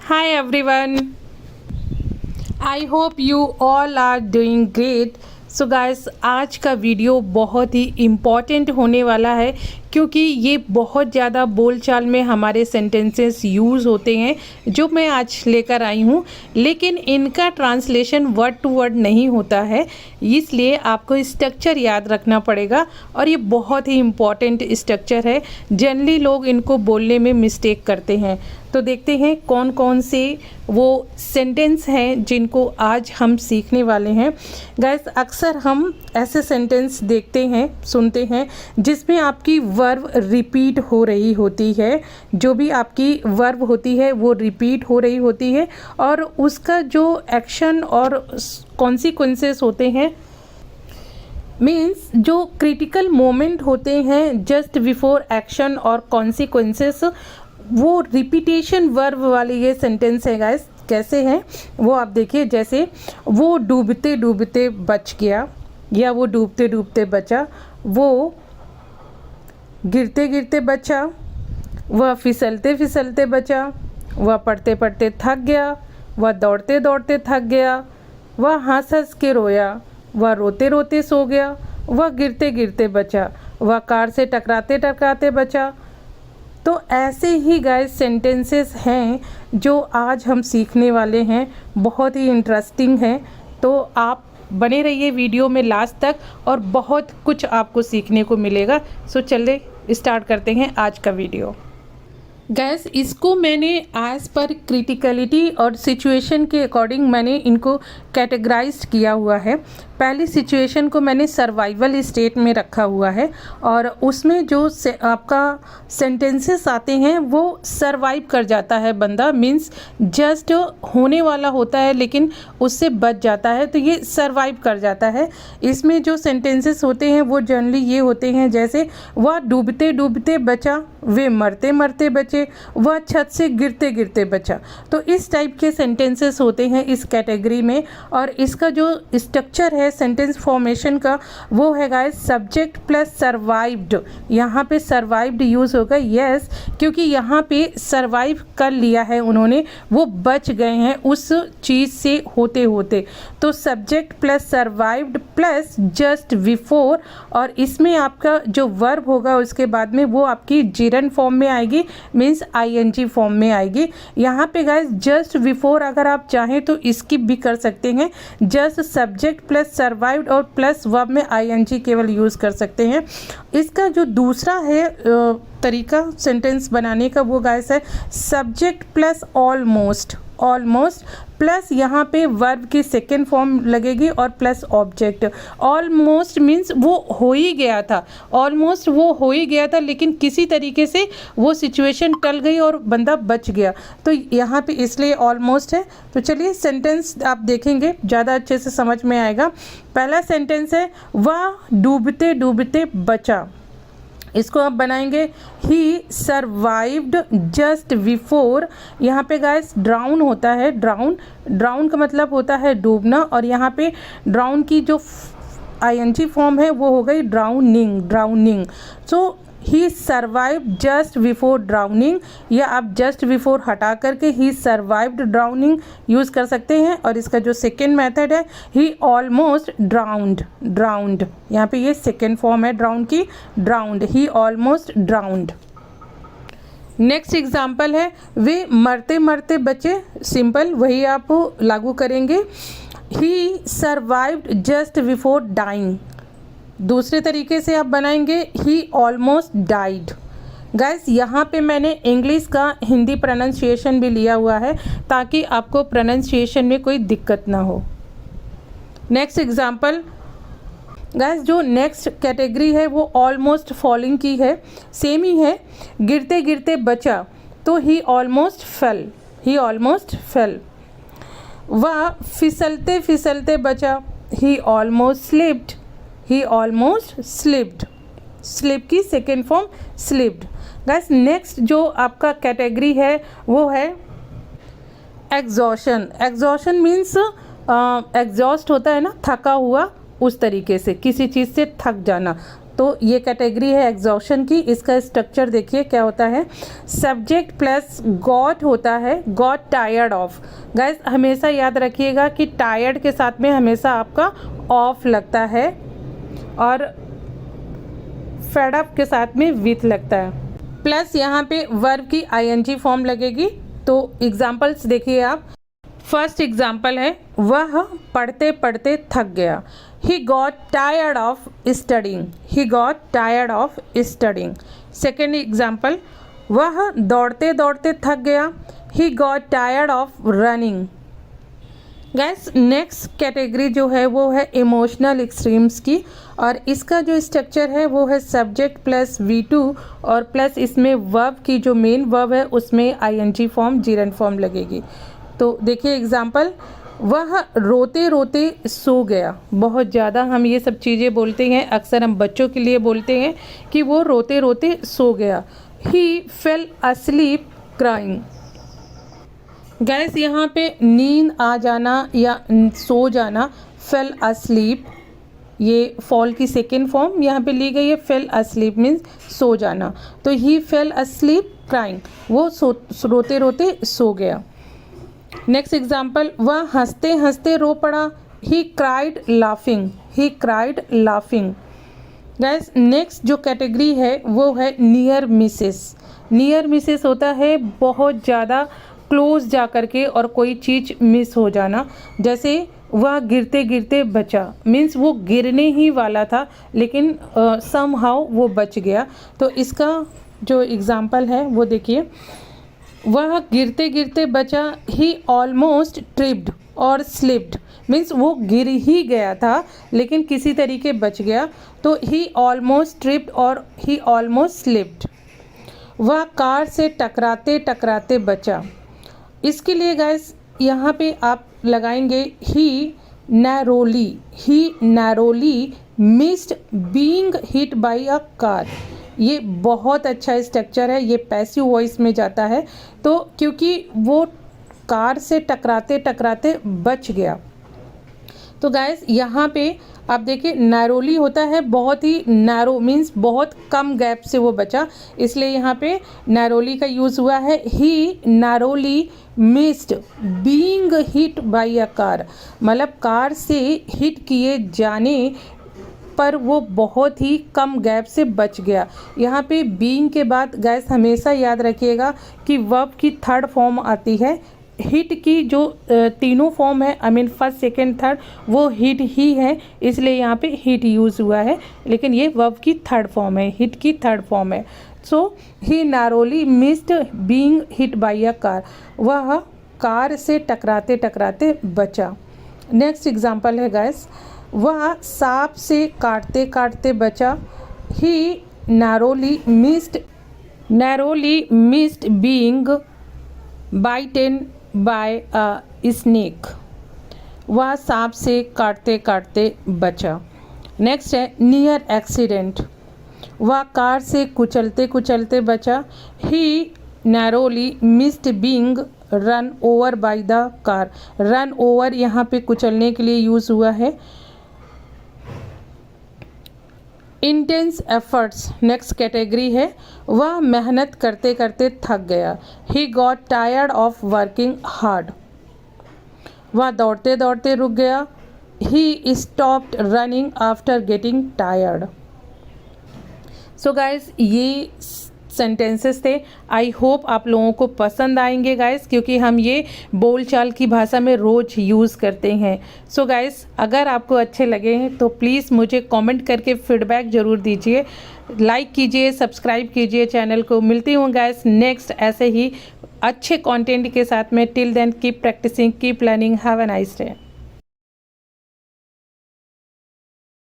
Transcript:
Hi everyone. I hope you all are doing great. So guys आज का video बहुत ही important होने वाला है क्योंकि ये बहुत ज़्यादा बोलचाल में हमारे सेंटेंसेस यूज़ होते हैं जो मैं आज लेकर आई हूँ, लेकिन इनका ट्रांसलेशन वर्ड टू वर्ड नहीं होता है, इसलिए आपको स्ट्रक्चर याद रखना पड़ेगा और ये बहुत ही इम्पॉर्टेंट स्ट्रक्चर है। जनरली लोग इनको बोलने में मिस्टेक करते हैं। तो देखते हैं कौन कौन से वो सेंटेंस हैं जिनको आज हम सीखने वाले हैं। गाइस अक्सर हम ऐसे सेंटेंस देखते हैं, सुनते हैं जिसमें आपकी वर्ब रिपीट हो रही होती है। जो भी आपकी वर्ब होती है वो रिपीट हो रही होती है और उसका जो एक्शन और कॉन्सिक्वेंसेस होते हैं, मीन्स जो क्रिटिकल मोमेंट होते हैं जस्ट बिफोर एक्शन और कॉन्सिक्वेंसेस, वो रिपीटेशन वर्ब वाले ये सेंटेंस है गाइस। कैसे हैं वो आप देखिए, जैसे वो डूबते डूबते बच गया या वो डूबते डूबते बचा, वो गिरते गिरते बचा, वह फिसलते फिसलते बचा, वह पढ़ते पढ़ते थक गया, वह दौड़ते दौड़ते थक गया, वह हंस हंस के रोया, वह रोते रोते सो गया, वह गिरते गिरते बचा, वह कार से टकराते टकराते बचा। तो ऐसे ही गाइस सेंटेंसेस हैं जो आज हम सीखने वाले हैं, बहुत ही इंटरेस्टिंग हैं। तो आप बने रहिए वीडियो में लास्ट तक और बहुत कुछ आपको सीखने को मिलेगा। सो चलिए स्टार्ट करते हैं आज का वीडियो। गैस इसको मैंने एज़ पर क्रिटिकलिटी और सिचुएशन के अकॉर्डिंग मैंने इनको कैटेगराइज्ड किया हुआ है। पहली सिचुएशन को मैंने सर्वाइवल स्टेट में रखा हुआ है और उसमें जो आपका सेंटेंसेस आते हैं वो सर्वाइव कर जाता है बंदा, मीन्स जस्ट होने वाला होता है लेकिन उससे बच जाता है, तो ये सर्वाइव कर जाता है। इसमें जो सेंटेंसेस होते हैं वो जनरली ये होते हैं, जैसे वह डूबते डूबते बचा, वे मरते मरते बचे, वह छत से गिरते गिरते बचा। तो इस टाइप के सेंटेंसेस होते हैं इस कैटेगरी में। और इसका जो स्ट्रक्चर है सेंटेंस फॉर्मेशन का वो है गाइस सब्जेक्ट प्लस सर्वाइव्ड। यहाँ पे सर्वाइव्ड यूज़ होगा, यस, क्योंकि यहाँ पे सर्वाइव कर लिया है उन्होंने, वो बच गए हैं उस चीज़ से होते होते। तो subject plus survived plus just before, और इसमें आपका जो वर्ब होगा उसके बाद में वो आपकी जिरन फॉर्म में आएगी, मीन्स आईएनजी फॉर्म में आएगी। यहाँ पे गाइस जस्ट बिफोर अगर आप चाहें तो स्किप भी कर सकते हैं, जस्ट सब्जेक्ट प्लस सर्वाइव्ड और प्लस वर्ब में आईएनजी केवल यूज़ कर सकते हैं। इसका जो दूसरा है तरीका सेंटेंस बनाने का वो गाइस है subject plus almost, almost plus यहाँ पे वर्ब की सेकेंड फॉर्म लगेगी और प्लस ऑब्जेक्ट। ऑलमोस्ट मीन्स वो हो ही गया था, ऑलमोस्ट वो हो ही गया था लेकिन किसी तरीके से वो सिचुएशन टल गई और बंदा बच गया, तो यहाँ पे इसलिए ऑलमोस्ट है। तो चलिए सेंटेंस आप देखेंगे ज़्यादा अच्छे से समझ में आएगा। पहला सेंटेंस है वह डूबते डूबते बचा। इसको आप बनाएंगे ही सर्वाइव्ड जस्ट बिफोर। यहाँ पे गाइस ड्राउन होता है, ड्राउन, ड्राउन का मतलब होता है डूबना, और यहाँ पे ड्राउन की जो आईएनजी फॉर्म है वो हो गई ड्राउनिंग, ड्राउनिंग। सो ही सर्वाइव्ड जस्ट बिफोर ड्राउनिंग, या आप जस्ट बिफोर हटा करके ही सर्वाइव्ड ड्राउनिंग यूज़ कर सकते हैं। और इसका जो सेकेंड मेथड है ही ऑलमोस्ट ड्राउंड, ड्राउंड, यहाँ पे ये सेकेंड फॉर्म है ड्राउन की, ड्राउंड, ही ऑलमोस्ट ड्राउंड। नेक्स्ट एग्जाम्पल है वे मरते मरते बचे, सिंपल वही आप लागू करेंगे he survived just before dying. दूसरे तरीके से आप बनाएंगे ही ऑलमोस्ट डाइड। गाइस यहाँ पे मैंने इंग्लिश का हिंदी प्रोनाउंसिएशन भी लिया हुआ है ताकि आपको प्रोनाउंसिएशन में कोई दिक्कत ना हो। नेक्स्ट एग्जांपल गाइस, जो नेक्स्ट कैटेगरी है वो ऑलमोस्ट फॉलिंग की है, सेम ही है, गिरते गिरते बचा, तो ही ऑलमोस्ट फेल, ही ऑलमोस्ट फेल। वह फिसलते फिसलते बचा, ही ऑलमोस्ट स्लिप्ड, ही ऑलमोस्ट स्लिप्ड, स्लिप की second form slipped. Guys next जो आपका कैटेगरी है वो है एग्जॉशन। एग्जॉशन मीन्स एग्जॉस्ट होता है ना, थका हुआ, उस तरीके से किसी चीज़ से थक जाना, तो ये कैटेगरी है एग्जॉशन की। इसका स्ट्रक्चर देखिए क्या होता है, सब्जेक्ट प्लस गॉट होता है, गॉट टायर्ड ऑफ। गाइस हमेशा याद रखिएगा कि टायर्ड के साथ में हमेशा आपका ऑफ लगता है और फेड अप के साथ में विथ लगता है, प्लस यहाँ पे वर्ब की आईएनजी फॉर्म लगेगी। तो एग्जाम्पल्स देखिए आप। फर्स्ट एग्जाम्पल है, वह पढ़ते पढ़ते थक गया। He got tired of studying, he got tired of studying. Second example, वह दौड़ते दौड़ते थक गया। He got tired of running. Gas next category जो है वो है इमोशनल एक्सट्रीम्स की, और इसका जो स्ट्रक्चर है वो है सब्जेक्ट प्लस V2 और प्लस इसमें वर्ब की जो मेन वर्ब है उसमें आईएनजी फॉर्म, जीरंड फॉर्म लगेगी। तो देखिए एग्जांपल, वह रोते रोते सो गया। बहुत ज़्यादा हम ये सब चीज़ें बोलते हैं, अक्सर हम बच्चों के लिए बोलते हैं कि वो रोते रोते सो गया। ही फेल अस्लीप क्राइंग। गैस यहाँ पे नींद आ जाना या सो जाना, फेल अस्लीप, ये फॉल की सेकेंड फॉर्म यहाँ पे ली गई है। फेल अस्लीप मीन्स सो जाना, तो ही फेल अस्लीप क्राइंग, वो रोते रोते सो गया। नेक्स्ट एग्जाम्पल, वह हंसते हंसते रो पड़ा। He cried laughing, he cried laughing. Gas next जो कैटेगरी है वो है नियर मिसेस। नियर मिसेस होता है बहुत ज़्यादा क्लोज जा कर के और कोई चीज़ मिस हो जाना, जैसे वह गिरते गिरते बचा, मीन्स वो गिरने ही वाला था लेकिन समहाउ वो बच गया। तो इसका जो एग्ज़ाम्पल है वो देखिए, वह गिरते गिरते बचा। ही ऑलमोस्ट ट्रिप्ड और स्लिप्ड, मीन्स वो गिर ही गया था लेकिन किसी तरीके बच गया, तो ही ऑलमोस्ट ट्रिप्ड और ही ऑलमोस्ट स्लिप्ड। वह कार से टकराते टकराते बचा। इसके लिए गाइस यहाँ पे आप लगाएंगे he narrowly, he narrowly missed being hit by a car. ये बहुत अच्छा स्ट्रक्चर है, ये पैसिव वॉइस में जाता है, तो क्योंकि वो कार से टकराते टकराते बच गया। तो गाइस यहाँ पे आप देखिए नैरोली होता है, बहुत ही नैरो मीन्स बहुत कम गैप से वो बचा, इसलिए यहाँ पे नैरोली का यूज़ हुआ है। He narrowly missed being hit by a car, मतलब कार से हिट किए जाने पर वो बहुत ही कम गैप से बच गया। यहाँ पे बीइंग के बाद गाइस हमेशा याद रखिएगा कि वर्ब की थर्ड फॉर्म आती है। हिट की जो तीनों फॉर्म है, I mean first second third, वो हिट ही है, इसलिए यहाँ पे हिट यूज़ हुआ है, लेकिन ये वर्ब की थर्ड फॉर्म है, हिट की थर्ड फॉर्म है। So he narrowly missed being hit by a car, वह कार से टकराते टकराते बचा। नेक्स्ट एग्जांपल है गाइस, वह सांप से काटते काटते बचा। He narrowly missed being bitten by a snake, वह सांप से काटते काटते बचा। नेक्स्ट है नियर एक्सीडेंट, वह कार से कुचलते कुचलते बचा। He narrowly missed being run over by the car, run over यहाँ पे कुचलने के लिए यूज़ हुआ है। इंटेंस एफर्ट्स नेक्स्ट कैटेगरी है, वह मेहनत करते करते थक गया। He got tired of working hard, वह दौड़ते दौड़ते रुक गया। He stopped running after getting tired. So guys ये सेंटेंसेस थे। आई होप आप लोगों को पसंद आएंगे गाइस, क्योंकि हम ये बोलचाल की भाषा में रोज़ यूज़ करते हैं। सो गाइस अगर आपको अच्छे लगे हैं तो प्लीज़ मुझे कमेंट करके फीडबैक ज़रूर दीजिए, लाइक कीजिए, सब्सक्राइब कीजिए चैनल को। मिलती हूँ गाइस नेक्स्ट ऐसे ही अच्छे कंटेंट के साथ में। Till then keep practicing, keep learning, have a nice day.